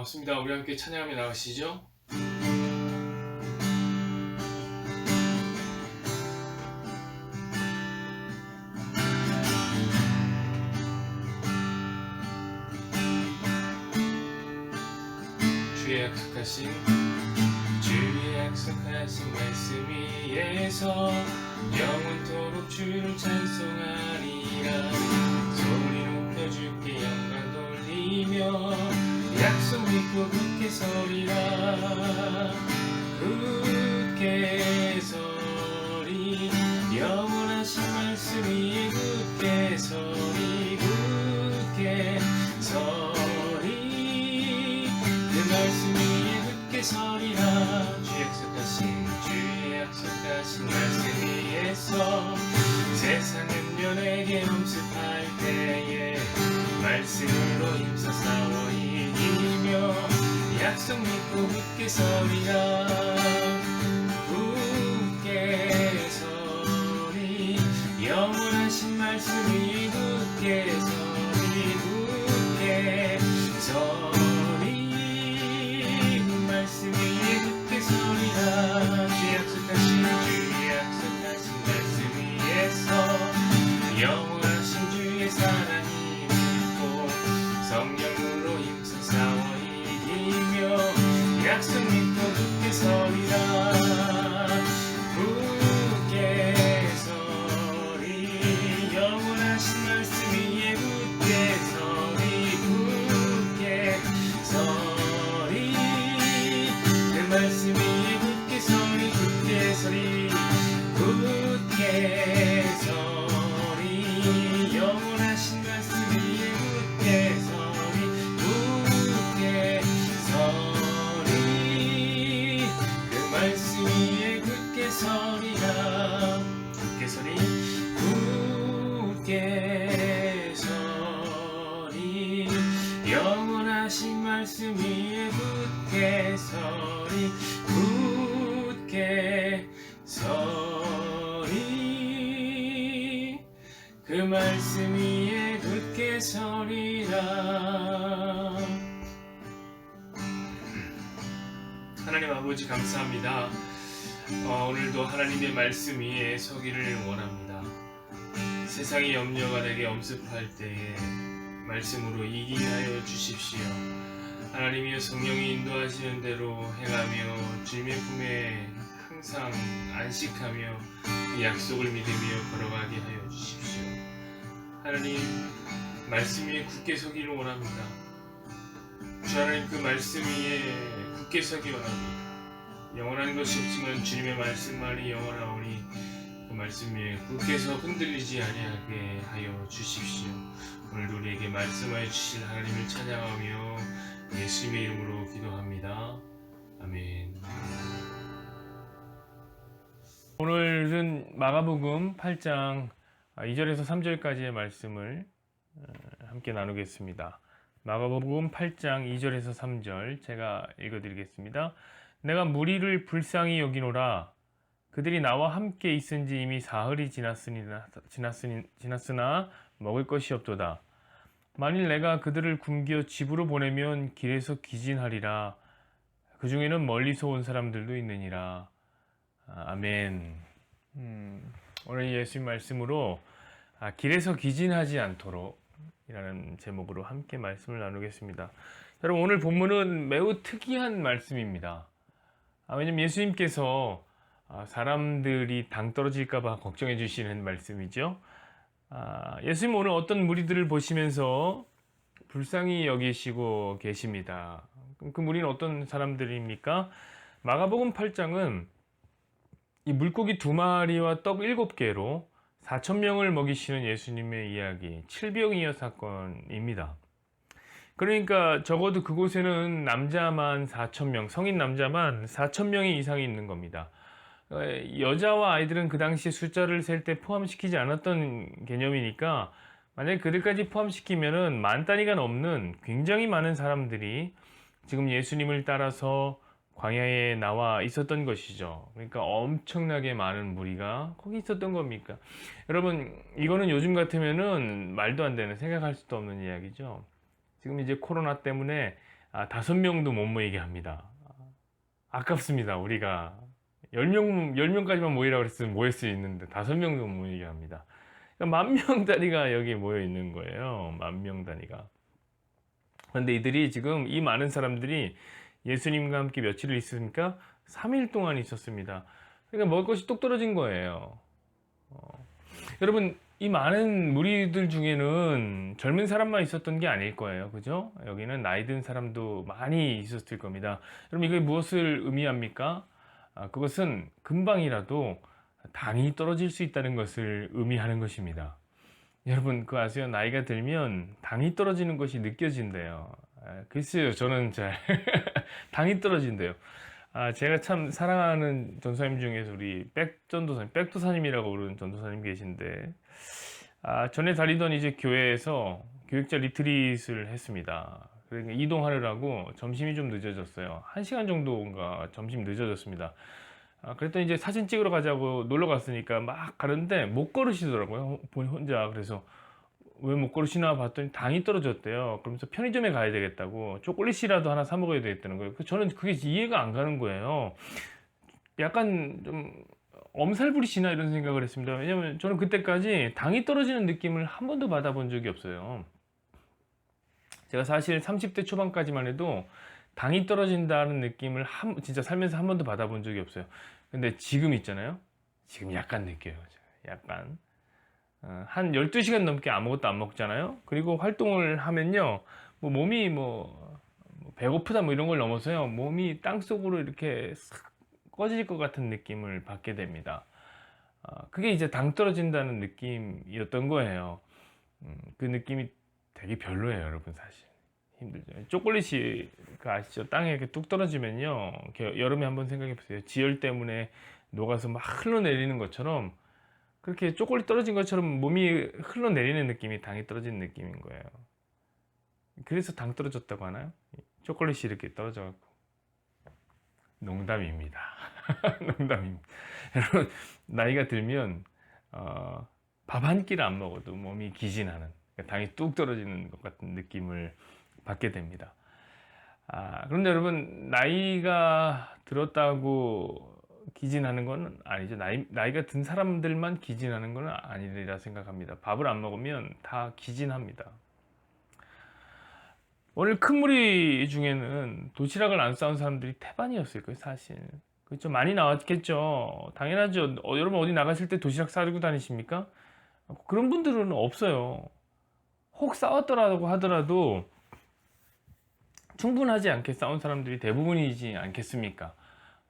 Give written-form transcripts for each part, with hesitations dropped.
반갑습니다. 우리 함께 찬양하며 나가시죠. 주의 약속하신 말씀 위에서 영원토록 주를 찬송하리라. 소리 높여 주께 영광 돌리며 약속 믿고 굳게 서리라. 굳게 서리 영원하신 말씀 위에 굳게 서리 굳게 서리 그 말씀 위에 굳게 서리라. 주의 약속하신 말씀 위에서 세상은 연에게 엄습할 때에 말씀으로 힘써 싸워 이기며 약속 믿고 굳게 서리라. 굳게 서리 영원하신 말씀 위에 굳게 서리 굳게 서리 그 말씀 위에 굳게 서리라. 주의 약속하신 말씀 위에서 영원하신 주의 사랑이 믿고 성령으로 힘써 싸워 이기며 약속 믿고 굳게 서리라. 굳게 서리 영원하신 말씀 위에 굳게 서리 굳게 서리 그 말씀 위에 굳게 서리 굳게 서리 굳게 서리 영원하신 말씀 위에 굳게 서리 굳게 서리 그 말씀 위에 굳게 서리라. 굳게 서리 굳게 서리 영원하신 말씀 위에 굳게 서리 굳게 서리 그 말씀 위에 굳게 서리라. 하나님 아버지 감사합니다. 오늘도 하나님의 말씀 위에 서기를 원합니다. 세상의 염려가 내게 엄습할 때에 말씀으로 이기게 하여 주십시오. 하나님이여 성령이 인도하시는 대로 행하며 주님의 품에 항상 안식하며 그 약속을 믿으며 걸어가게 하여 주십시오. 하나님 말씀 위에 굳게 서기를 원합니다. 주 하나님 그 말씀 위에 굳게 서기 원합니다. 영원한 것이 없지만 주님의 말씀만이 영원하오니 그 말씀 위에 굳게 서 흔들리지 아니하게 하여 주십시오. 오늘도 우리에게 말씀하여 주실 하나님을 찬양하며 예수님의 이름으로 기도합니다. 아멘. 오늘은 마가복음 8장 2절에서 3절까지의 말씀을 함께 나누겠습니다. 마가복음 8장 2절에서 3절 제가 읽어드리겠습니다. 내가 무리를 불쌍히 여기노라. 그들이 나와 함께 있은지 이미 사흘이 지났으나 먹을 것이 없도다. 만일 내가 그들을 굶겨 집으로 보내면 길에서 기진하리라. 그 중에는 멀리서 온 사람들도 있느니라. 아멘. 오늘 예수님 말씀으로 길에서 기진하지 않도록 이라는 제목으로 함께 말씀을 나누겠습니다. 여러분 오늘 본문은 매우 특이한 말씀입니다. 왜냐하면 예수님께서 사람들이 당 떨어질까봐 걱정해 주시는 말씀이죠. 예수님 오늘 어떤 무리들을 보시면서 불쌍히 여기시고 계십니다. 그 무리는 어떤 사람들입니까? 마가복음 8장은 이 물고기 2마리와 떡 7개로 4,000명을 먹이시는 예수님의 이야기, 칠병이어 사건입니다. 그러니까 적어도 그곳에는 남자만 4,000명, 성인 남자만 4,000명이 이상이 있는 겁니다. 여자와 아이들은 그 당시에 숫자를 셀 때 포함시키지 않았던 개념이니까 만약에 그들까지 포함시키면은 만 단위가 넘는 굉장히 많은 사람들이 지금 예수님을 따라서 광야에 나와 있었던 것이죠. 그러니까 엄청나게 많은 무리가 거기 있었던 겁니까? 여러분, 이거는 요즘 같으면은 말도 안 되는, 생각할 수도 없는 이야기죠. 지금 이제 코로나 때문에 다섯 명도 못 모이게 합니다. 아깝습니다. 우리가 10명까지만 모이라고 그랬으면 모일 수 있는데 다섯 명도 못 모이게 합니다. 그러니까 10,000명 단위가 여기 모여 있는 거예요. 10,000명 단위가. 그런데 이들이 지금 이 많은 사람들이 예수님과 함께 며칠을 있으니까 3일 동안 있었습니다. 그러니까 먹을 것이 뚝 떨어진 거예요. 여러분, 이 많은 무리들 중에는 젊은 사람만 있었던 게 아닐 거예요. 그죠? 여기는 나이 든 사람도 많이 있었을 겁니다. 여러분, 이게 무엇을 의미합니까? 그것은 금방이라도 당이 떨어질 수 있다는 것을 의미하는 것입니다. 여러분, 그거 아세요? 나이가 들면 당이 떨어지는 것이 느껴진대요. 글쎄요, 저는 잘 당이 떨어진대요. 제가 참 사랑하는 전도사님 중에서 우리 백전도사님, 백도사님이라고 부르는 전도사님 계신데, 전에 다니던 이제 교회에서 교육자 리트릿을 했습니다. 그러니까 이동하느라고 점심이 좀 늦어졌어요. 1시간 정도인가 점심 늦어졌습니다. 그랬더니 이제 사진 찍으러 가자고 놀러 갔으니까 막 가는데 못 걸으시더라고요. 본인 혼자. 그래서 왜 못 걸으시나 봤더니 당이 떨어졌대요. 그러면서 편의점에 가야 되겠다고 초콜릿이라도 하나 사 먹어야 되겠다는 거예요. 저는 그게 이해가 안 가는 거예요. 약간 좀 엄살 부리시나 이런 생각을 했습니다. 왜냐면 저는 그때까지 당이 떨어지는 느낌을 한 번도 받아본 적이 없어요. 제가 사실 30대 초반까지만 해도 당이 떨어진다는 느낌을 진짜 살면서 한 번도 받아본 적이 없어요. 근데 지금 있잖아요. 지금 약간 느껴요. 약간. 한 12시간 넘게 아무것도 안 먹잖아요. 그리고 활동을 하면요. 뭐 몸이 뭐 배고프다 뭐 이런 걸 넘어서요. 몸이 땅속으로 이렇게 싹 꺼질 것 같은 느낌을 받게 됩니다. 그게 이제 당 떨어진다는 느낌이었던 거예요. 그 느낌이 되게 별로예요, 여러분. 사실 힘들죠. 초콜릿이 아시죠? 땅에 이렇게 뚝 떨어지면요, 여름에 한번 생각해 보세요. 지열 때문에 녹아서 막 흘러내리는 것처럼, 그렇게 초콜릿 떨어진 것처럼 몸이 흘러내리는 느낌이 당이 떨어진 느낌인 거예요. 그래서 당 떨어졌다고 하나요? 초콜릿이 이렇게 떨어져갖고. 농담입니다. 농담입니다. 여러분, 나이가 들면 밥 한 끼를 안 먹어도 몸이 기진하는, 당이 뚝 떨어지는 것 같은 느낌을 받게 됩니다. 그런데 여러분, 나이가 들었다고 기진하는 건 아니죠. 나이가 든 사람들만 기진하는 건 아니리라 생각합니다. 밥을 안 먹으면 다 기진합니다. 오늘 큰 무리 중에는 도시락을 안 싸온 사람들이 태반이었을 거예요, 사실. 그렇죠. 많이 나왔겠죠. 당연하죠. 여러분 어디 나가실 때 도시락 싸들고 다니십니까? 그런 분들은 없어요. 혹 싸웠더라고 하더라도 충분하지 않게 싸운 사람들이 대부분이지 않겠습니까?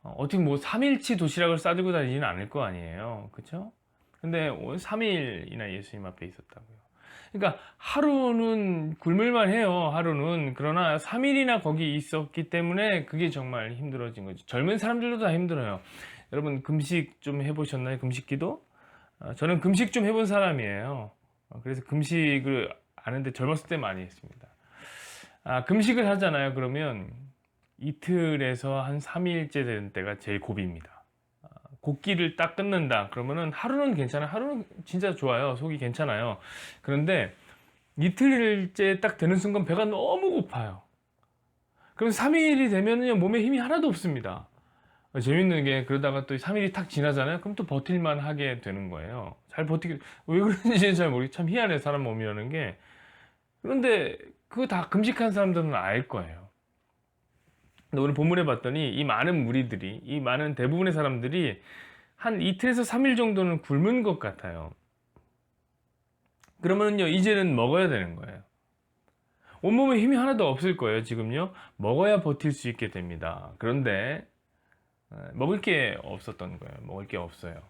어떻게 뭐 3일치 도시락을 싸들고 다니지는 않을 거 아니에요. 그쵸? 근데 3일이나 예수님 앞에 있었다고요. 그러니까 하루는 굶을만 해요. 하루는. 그러나 3일이나 거기 있었기 때문에 그게 정말 힘들어진 거죠. 젊은 사람들도 다 힘들어요. 여러분 금식 좀 해보셨나요? 금식기도? 저는 금식 좀 해본 사람이에요. 그래서 금식을 아는데 젊었을 때 많이 했습니다. 금식을 하잖아요. 그러면 이틀에서 한 3일째 되는 때가 제일 고비입니다. 곡기를 딱 끊는다. 그러면은 하루는 괜찮아요. 하루는 진짜 좋아요. 속이 괜찮아요. 그런데 이틀째 딱 되는 순간 배가 너무 고파요. 그럼 3일이 되면은요, 몸에 힘이 하나도 없습니다. 재밌는 게 그러다가 또 3일이 탁 지나잖아요. 그럼 또 버틸만 하게 되는 거예요. 잘 버티게, 왜 그런지는 잘 모르겠어요. 참 희한해, 사람 몸이라는 게. 그런데 그거 다 금식한 사람들은 알 거예요. 근데 오늘 본문에 봤더니 이 많은 무리들이, 이 많은 대부분의 사람들이 한 이틀에서 3일 정도는 굶은 것 같아요. 그러면요, 이제는 먹어야 되는 거예요. 온몸에 힘이 하나도 없을 거예요, 지금요. 먹어야 버틸 수 있게 됩니다. 그런데 먹을 게 없었던 거예요. 먹을 게 없어요.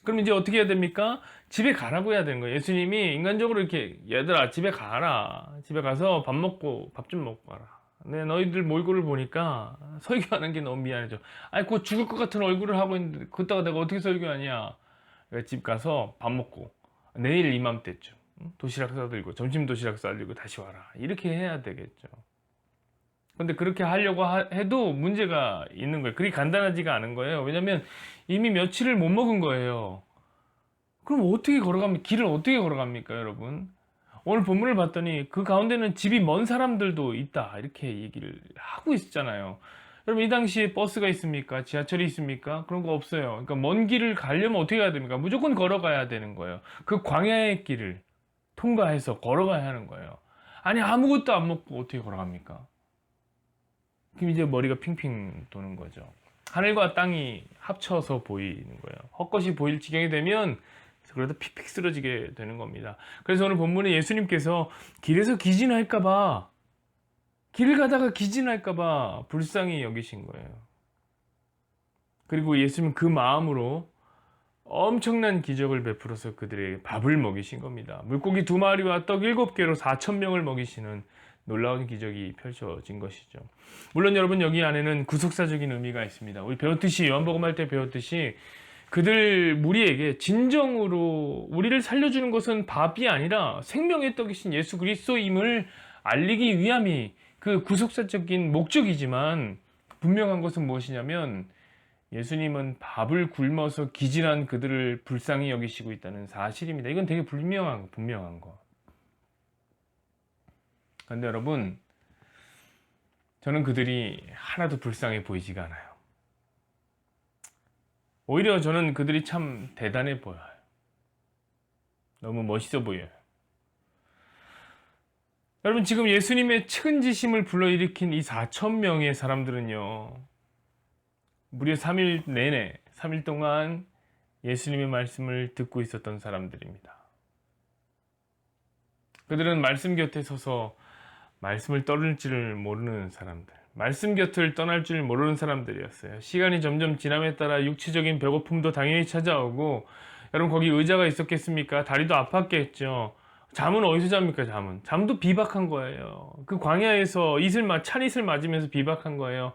그럼 이제 어떻게 해야 됩니까? 집에 가라고 해야 되는 거예요. 예수님이 인간적으로 이렇게, 얘들아, 집에 가라. 집에 가서 밥 좀 먹고 가라. 네, 너희들 몰골을 보니까 설교하는 게 너무 미안해져. 아니, 곧 죽을 것 같은 얼굴을 하고 있는데, 그따가 내가 어떻게 설교하냐. 그러니까 집 가서 밥 먹고, 내일 이맘때쯤, 도시락 싸들고, 점심 도시락 싸들고 다시 와라. 이렇게 해야 되겠죠. 근데 그렇게 하려고 해도 문제가 있는 거예요. 그리 간단하지가 않은 거예요. 왜냐면 이미 며칠을 못 먹은 거예요. 그럼 어떻게 걸어갑니까? 길을 어떻게 걸어갑니까, 여러분? 오늘 본문을 봤더니 그 가운데는 집이 먼 사람들도 있다 이렇게 얘기를 하고 있었잖아요. 여러분 이 당시에 버스가 있습니까? 지하철이 있습니까? 그런 거 없어요. 그러니까 먼 길을 가려면 어떻게 해야 됩니까? 무조건 걸어가야 되는 거예요. 그 광야의 길을 통과해서 걸어가야 하는 거예요. 아니 아무것도 안 먹고 어떻게 걸어갑니까? 그럼 이제 머리가 핑핑 도는 거죠. 하늘과 땅이 합쳐서 보이는 거예요. 헛것이 보일 지경이 되면 그러다 픽픽 쓰러지게 되는 겁니다. 그래서 오늘 본문에 예수님께서 길에서 기진할까봐, 길을 가다가 기진할까봐 불쌍히 여기신 거예요. 그리고 예수님은 그 마음으로 엄청난 기적을 베풀어서 그들에게 밥을 먹이신 겁니다. 물고기 2마리와 떡 7개로 4,000명을 먹이시는 놀라운 기적이 펼쳐진 것이죠. 물론 여러분 여기 안에는 구속사적인 의미가 있습니다. 우리 배웠듯이 요한복음 할 때 배웠듯이 그들 무리에게 진정으로 우리를 살려주는 것은 밥이 아니라 생명의 떡이신 예수 그리스도임을 알리기 위함이 그 구속사적인 목적이지만 분명한 것은 무엇이냐면 예수님은 밥을 굶어서 기진한 그들을 불쌍히 여기시고 있다는 사실입니다. 이건 되게 분명한 거. 그런데 여러분, 저는 그들이 하나도 불쌍해 보이지가 않아요. 오히려 저는 그들이 참 대단해 보여요. 너무 멋있어 보여요. 여러분, 지금 예수님의 측은지심을 불러일으킨 이 4,000명의 사람들은요, 무려 3일 내내, 3일 동안 예수님의 말씀을 듣고 있었던 사람들입니다. 그들은 말씀 곁에 서서 말씀을 떠날 줄 모르는 사람들, 말씀 곁을 떠날 줄 모르는 사람들이었어요. 시간이 점점 지남에 따라 육체적인 배고픔도 당연히 찾아오고, 여러분 거기 의자가 있었겠습니까? 다리도 아팠겠죠. 잠은 어디서 잡니까? 잠도 비박한 거예요. 그 광야에서 찬이슬 맞으면서 비박한 거예요.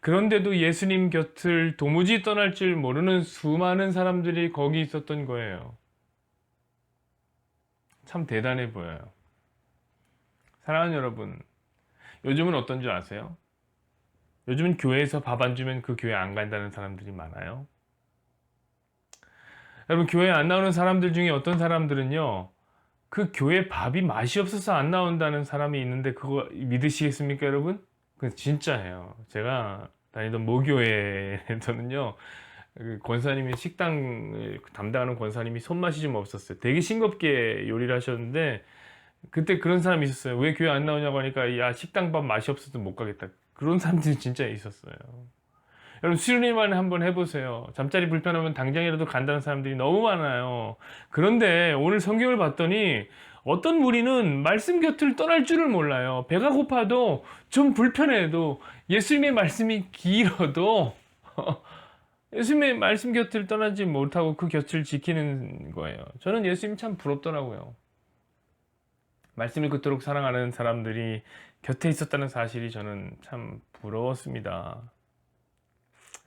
그런데도 예수님 곁을 도무지 떠날 줄 모르는 수많은 사람들이 거기 있었던 거예요. 참 대단해 보여요. 사랑하는 여러분, 요즘은 어떤 줄 아세요? 요즘은 교회에서 밥 안 주면 그 교회 안 간다는 사람들이 많아요. 여러분, 교회에 안 나오는 사람들 중에 어떤 사람들은요, 그 교회 밥이 맛이 없어서 안 나온다는 사람이 있는데 그거 믿으시겠습니까, 여러분? 그건 진짜예요. 제가 다니던 모교회에서는요, 그 권사님이 식당을 담당하는 권사님이 손맛이 좀 없었어요. 되게 싱겁게 요리를 하셨는데 그때 그런 사람이 있었어요. 왜 교회 안 나오냐고 하니까 야 식당 밥 맛이 없어서 못 가겠다. 그런 사람들이 진짜 있었어요. 여러분 수련회만 한번 해보세요. 잠자리 불편하면 당장이라도 간다는 사람들이 너무 많아요. 그런데 오늘 성경을 봤더니 어떤 무리는 말씀 곁을 떠날 줄을 몰라요. 배가 고파도 좀 불편해도 예수님의 말씀이 길어도 예수님의 말씀 곁을 떠나지 못하고 그 곁을 지키는 거예요. 저는 예수님 참 부럽더라고요. 말씀을 그토록 사랑하는 사람들이 곁에 있었다는 사실이 저는 참 부러웠습니다.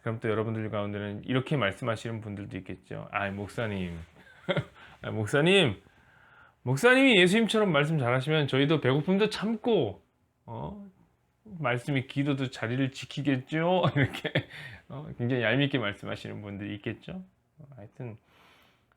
그럼 또 여러분들 가운데는 이렇게 말씀하시는 분들도 있겠죠. 목사님. 목사님이 예수님처럼 말씀 잘하시면 저희도 배고픔도 참고, 말씀이 기도도 자리를 지키겠죠? 이렇게, 굉장히 얄밉게 말씀하시는 분들이 있겠죠. 하여튼,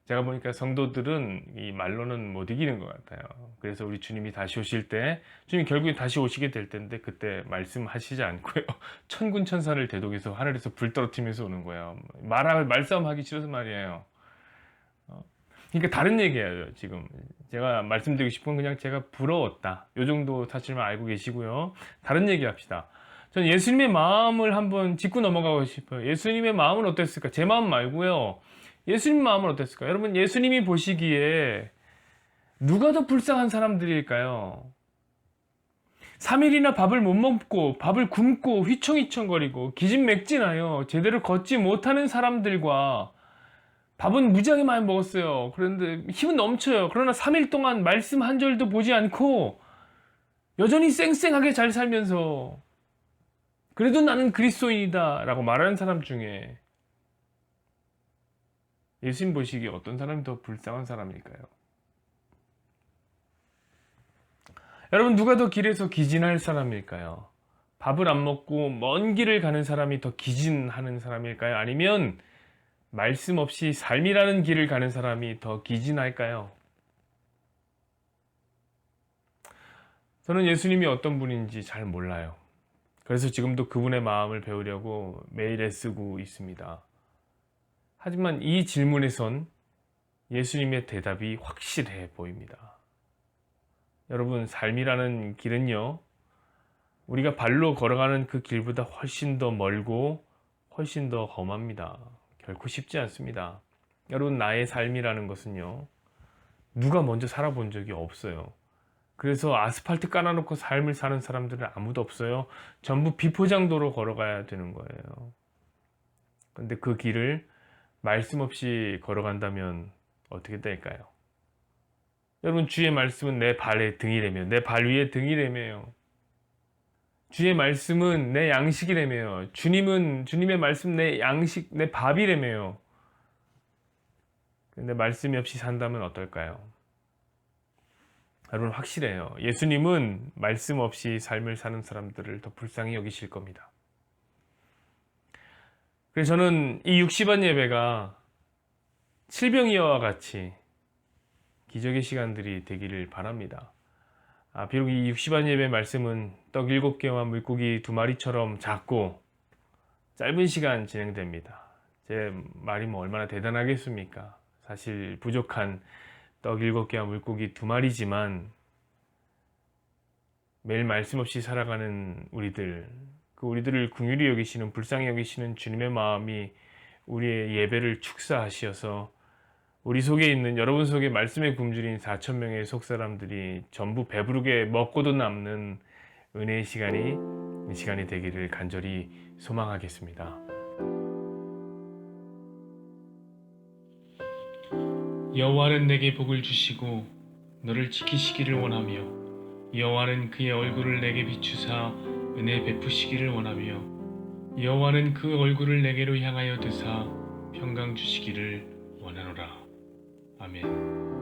제가 보니까 성도들은 이 말로는 못 이기는 것 같아요. 그래서 우리 주님이 다시 오실 때, 주님이 결국에 다시 오시게 될 텐데, 그때 말씀하시지 않고요. 천군 천사를 대독해서 하늘에서 불 떨어뜨리면서 오는 거예요. 말싸움하기 싫어서 말이에요. 그러니까 다른 얘기예요, 지금. 제가 말씀드리고 싶은 건 그냥 제가 부러웠다. 요 정도 사실만 알고 계시고요. 다른 얘기 합시다. 전 예수님의 마음을 한번 짚고 넘어가고 싶어요. 예수님의 마음은 어땠을까? 제 마음 말고요. 예수님 마음은 어땠을까? 여러분, 예수님이 보시기에 누가 더 불쌍한 사람들일까요? 3일이나 밥을 못 먹고 밥을 굶고 휘청휘청거리고 기진맥진하여 제대로 걷지 못하는 사람들과 밥은 무지하게 많이 먹었어요. 그런데 힘은 넘쳐요. 그러나 3일 동안 말씀 한 절도 보지 않고 여전히 쌩쌩하게 잘 살면서 그래도 나는 그리스도인이다 라고 말하는 사람 중에 예수님 보시기에 어떤 사람이 더 불쌍한 사람일까요? 여러분, 누가 더 길에서 기진할 사람일까요? 밥을 안 먹고 먼 길을 가는 사람이 더 기진하는 사람일까요? 아니면 말씀 없이 삶이라는 길을 가는 사람이 더 기진할까요? 저는 예수님이 어떤 분인지 잘 몰라요. 그래서 지금도 그분의 마음을 배우려고 매일 애쓰고 있습니다. 하지만 이 질문에선 예수님의 대답이 확실해 보입니다. 여러분, 삶이라는 길은요, 우리가 발로 걸어가는 그 길보다 훨씬 더 멀고 훨씬 더 험합니다. 결코 쉽지 않습니다. 여러분, 나의 삶이라는 것은요, 누가 먼저 살아본 적이 없어요. 그래서 아스팔트 깔아놓고 삶을 사는 사람들은 아무도 없어요. 전부 비포장도로 걸어가야 되는 거예요. 근데 그 길을 말씀 없이 걸어간다면 어떻게 될까요? 여러분, 주의 말씀은 내 발의 등이라며, 내 발 위에 등이라며요. 주의 말씀은 내 양식이라며요. 주님의 말씀 내 양식, 내 밥이라며요. 근데 말씀이 없이 산다면 어떨까요? 여러분, 확실해요. 예수님은 말씀 없이 삶을 사는 사람들을 더 불쌍히 여기실 겁니다. 그래서 저는 이 60안 예배가 칠병이어와 같이 기적의 시간들이 되기를 바랍니다. 비록 이 60안 예배 말씀은 떡 7개와 물고기 2마리처럼 작고 짧은 시간 진행됩니다. 제 말이 뭐 얼마나 대단하겠습니까? 사실 부족한 떡 7개와 물고기 2마리지만 매일 말씀 없이 살아가는 우리들, 그 우리들을 긍휼히 여기시는, 불쌍히 여기시는 주님의 마음이 우리의 예배를 축사하시어서 우리 속에 있는, 여러분 속에 말씀의 굶주린 4,000명의 속사람들이 전부 배부르게 먹고도 남는 은혜의 시간이 되기를 간절히 소망하겠습니다. 여호와는 내게 복을 주시고 너를 지키시기를 원하며 여호와는 그의 얼굴을 내게 비추사 은혜 베푸시기를 원하며 여호와는 그 얼굴을 내게로 향하여 드사 평강 주시기를 원하노라. 아멘.